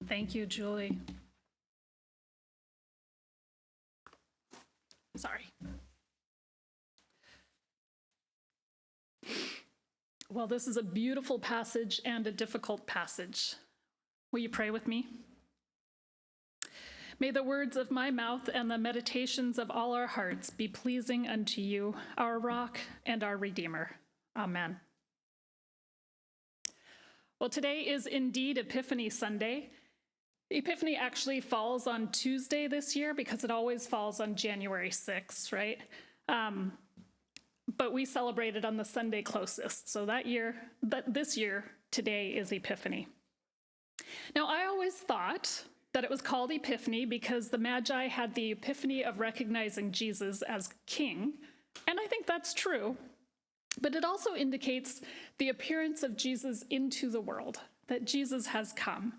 Thank you, Julie. Sorry. Well, this is a beautiful passage and a difficult passage. Will you pray with me? May the words of my mouth and the meditations of all our hearts be pleasing unto you, our rock and our Redeemer. Amen. Well, today is indeed Epiphany Sunday. Epiphany actually falls on Tuesday this year because it always falls on January 6th, right? But we celebrated on the Sunday closest. So this year, today is Epiphany. Now, I always thought that it was called Epiphany because the Magi had the epiphany of recognizing Jesus as king, and I think that's true. But it also indicates the appearance of Jesus into the world, that Jesus has come,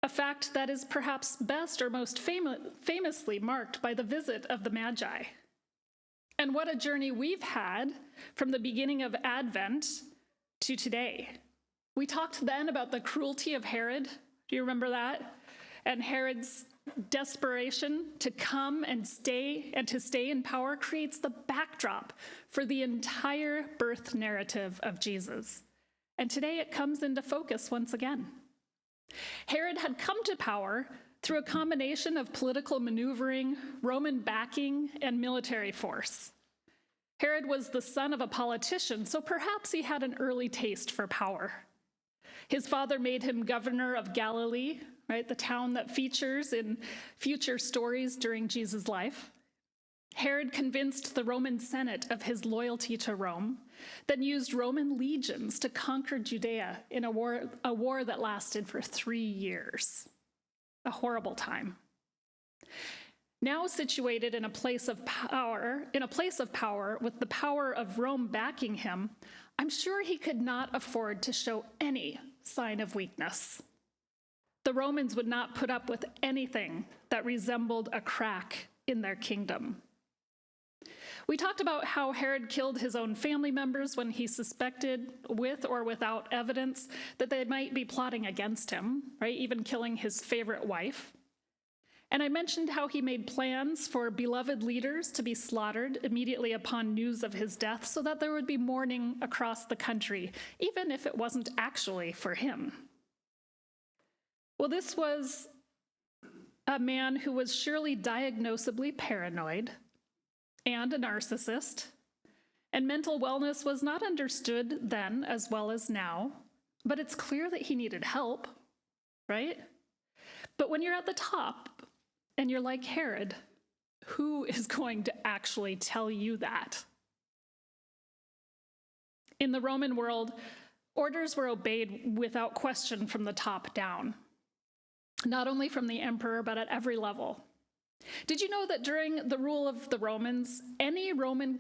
a fact that is perhaps best or most famously marked by the visit of the Magi. And what a journey we've had from the beginning of Advent to today. We talked then about the cruelty of Herod. Do you remember that? And Herod's desperation to come and to stay in power creates the backdrop for the entire birth narrative of Jesus. And today it comes into focus once again. Herod had come to power through a combination of political maneuvering, Roman backing, and military force. Herod was the son of a politician, so perhaps he had an early taste for power. His father made him governor of Galilee, right, the town that features in future stories during Jesus' life. Herod convinced the Roman Senate of his loyalty to Rome, then used Roman legions to conquer Judea in a war that lasted for 3 years. A horrible time. Now situated in a place of power with the power of Rome backing him, I'm sure he could not afford to show any sign of weakness. The Romans would not put up with anything that resembled a crack in their kingdom. We talked about how Herod killed his own family members when he suspected, with or without evidence, that they might be plotting against him, right? Even killing his favorite wife. And I mentioned how he made plans for beloved leaders to be slaughtered immediately upon news of his death so that there would be mourning across the country, even if it wasn't actually for him. Well, this was a man who was surely diagnosably paranoid and a narcissist, and mental wellness was not understood then as well as now, but it's clear that he needed help, right? But when you're at the top and you're like Herod, who is going to actually tell you that? In the Roman world, orders were obeyed without question from the top down, not only from the emperor, but at every level. Did you know that during the rule of the Romans, any Roman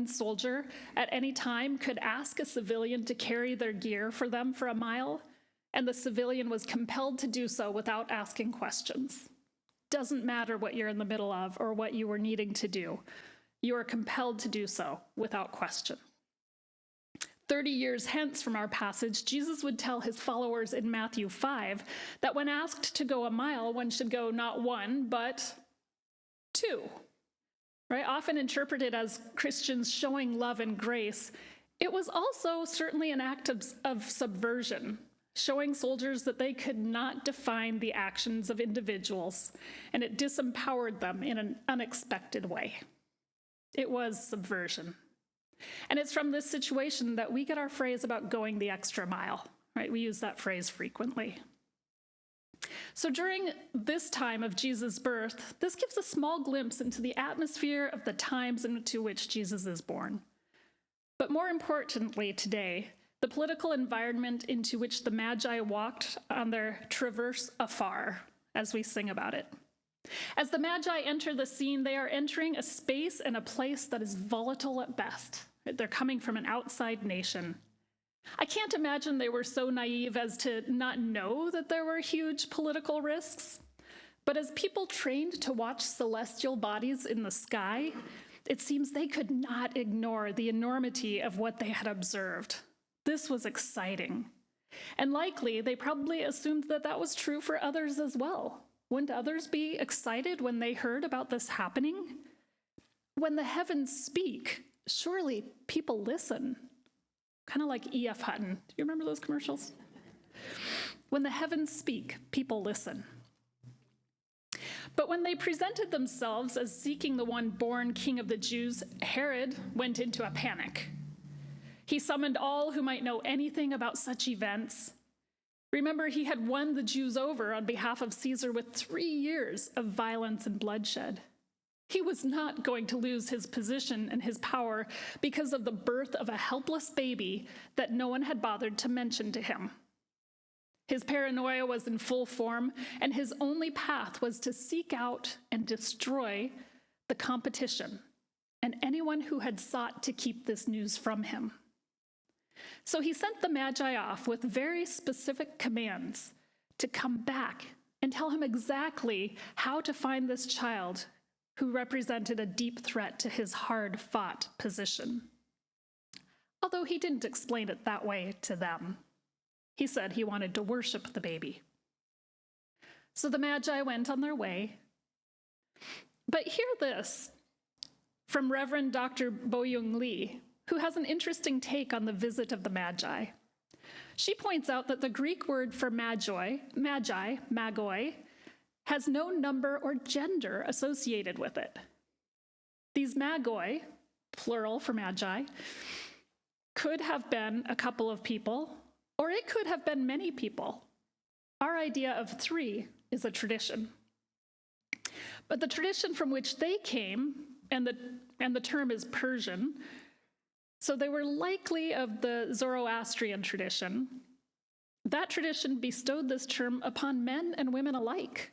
soldier at any time could ask a civilian to carry their gear for them for a mile, and the civilian was compelled to do so without asking questions? Doesn't matter what you're in the middle of or what you were needing to do. You are compelled to do so without question. 30 years hence from our passage, Jesus would tell his followers in Matthew 5 that when asked to go a mile, one should go not 1, but 2. Right? Often interpreted as Christians showing love and grace, it was also certainly an act of subversion, showing soldiers that they could not define the actions of individuals, and it disempowered them in an unexpected way. It was subversion. And it's from this situation that we get our phrase about going the extra mile, right? We use that phrase frequently. So during this time of Jesus' birth, this gives a small glimpse into the atmosphere of the times into which Jesus is born. But more importantly today, the political environment into which the Magi walked on their traverse afar, as we sing about it. As the Magi enter the scene, they are entering a space and a place that is volatile at best. They're coming from an outside nation. I can't imagine they were so naive as to not know that there were huge political risks. But as people trained to watch celestial bodies in the sky, it seems they could not ignore the enormity of what they had observed. This was exciting. And likely, they probably assumed that that was true for others as well. Wouldn't others be excited when they heard about this happening? When the heavens speak, surely people listen. Kind of like E.F. Hutton. Do you remember those commercials? When the heavens speak, people listen. But when they presented themselves as seeking the one born king of the Jews, Herod went into a panic. He summoned all who might know anything about such events. Remember, he had won the Jews over on behalf of Caesar with 3 years of violence and bloodshed. He was not going to lose his position and his power because of the birth of a helpless baby that no one had bothered to mention to him. His paranoia was in full form, and his only path was to seek out and destroy the competition and anyone who had sought to keep this news from him. So he sent the Magi off with very specific commands to come back and tell him exactly how to find this child who represented a deep threat to his hard-fought position. Although he didn't explain it that way to them. He said he wanted to worship the baby. So the Magi went on their way. But hear this from Reverend Dr. Bo-Young Lee, who has an interesting take on the visit of the Magi. She points out that the Greek word for magoi, has no number or gender associated with it. These magoi, plural for magi, could have been a couple of people, or it could have been many people. Our idea of 3 is a tradition. But the tradition from which they came, and the term is Persian, so they were likely of the Zoroastrian tradition. That tradition bestowed this term upon men and women alike.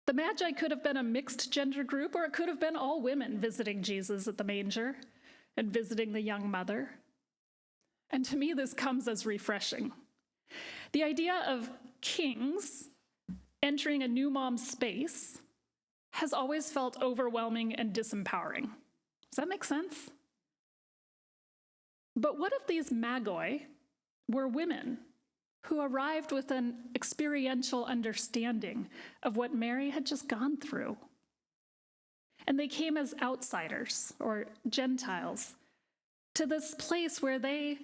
The Magi could have been a mixed gender group, or it could have been all women visiting Jesus at the manger and visiting the young mother. And to me, this comes as refreshing. The idea of kings entering a new mom's space has always felt overwhelming and disempowering. Does that make sense? But what if these magoi were women who arrived with an experiential understanding of what Mary had just gone through? And they came as outsiders or Gentiles to this place where they,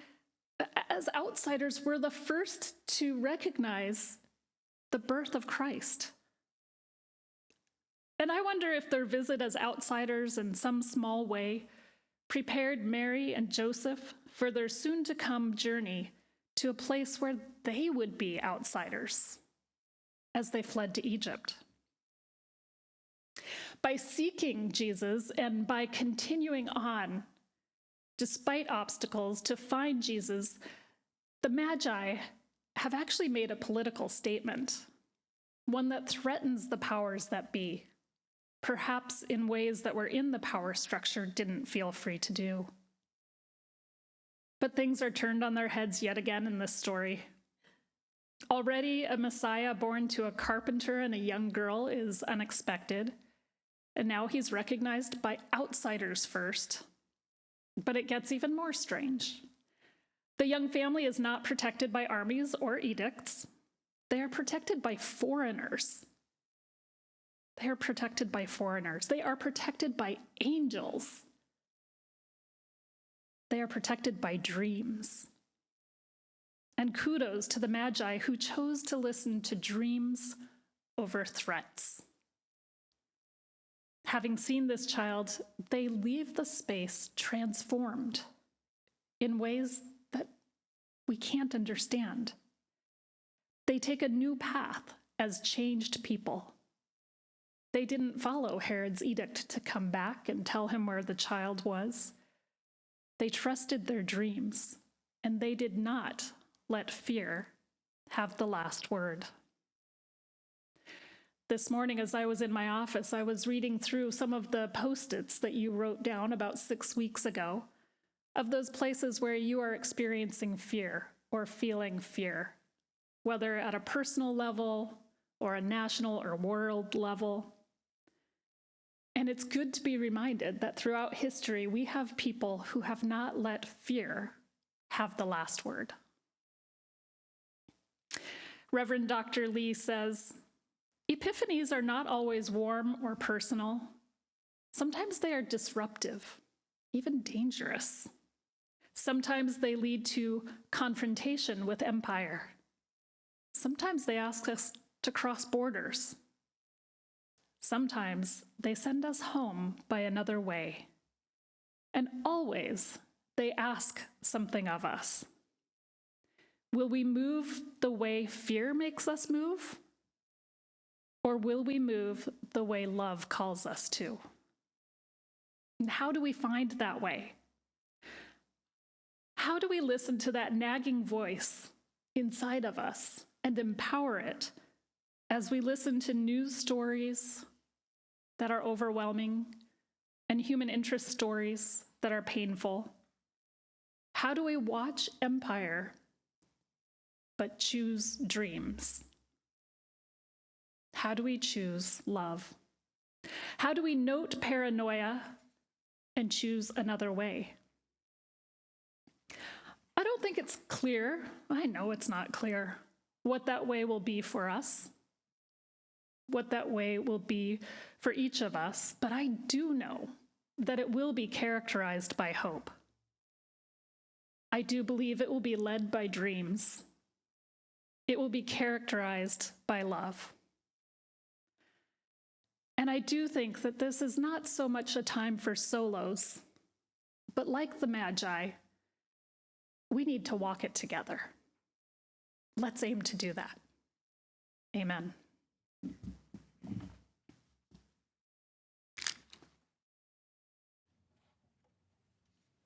as outsiders, were the first to recognize the birth of Christ. And I wonder if their visit as outsiders in some small way prepared Mary and Joseph for their soon-to-come journey to a place where they would be outsiders as they fled to Egypt. By seeking Jesus and by continuing on, despite obstacles, to find Jesus, the Magi have actually made a political statement, one that threatens the powers that be, perhaps in ways that were in the power structure didn't feel free to do. But things are turned on their heads yet again in this story. Already, a Messiah born to a carpenter and a young girl is unexpected, and now he's recognized by outsiders first. But it gets even more strange. The young family is not protected by armies or edicts. They are protected by foreigners. They are protected by foreigners. They are protected by angels. They are protected by dreams. And kudos to the Magi who chose to listen to dreams over threats. Having seen this child, they leave the space transformed in ways that we can't understand. They take a new path as changed people. They didn't follow Herod's edict to come back and tell him where the child was. They trusted their dreams, and they did not let fear have the last word. This morning, as I was in my office, I was reading through some of the post-its that you wrote down about 6 weeks ago of those places where you are experiencing fear or feeling fear, whether at a personal level or a national or world level. And it's good to be reminded that throughout history, we have people who have not let fear have the last word. Reverend Dr. Lee says, "Epiphanies are not always warm or personal. Sometimes they are disruptive, even dangerous. Sometimes they lead to confrontation with empire. Sometimes they ask us to cross borders. Sometimes they send us home by another way. And always they ask something of us. Will we move the way fear makes us move? Or will we move the way love calls us to?" And how do we find that way? How do we listen to that nagging voice inside of us and empower it as we listen to news stories that are overwhelming and human interest stories that are painful? How do we watch empire but choose dreams? How do we choose love? How do we note paranoia and choose another way? I don't think it's clear, I know it's not clear, what that way will be for us, what that way will be for each of us, but I do know that it will be characterized by hope. I do believe it will be led by dreams. It will be characterized by love. And I do think that this is not so much a time for solos, but like the Magi, we need to walk it together. Let's aim to do that. Amen.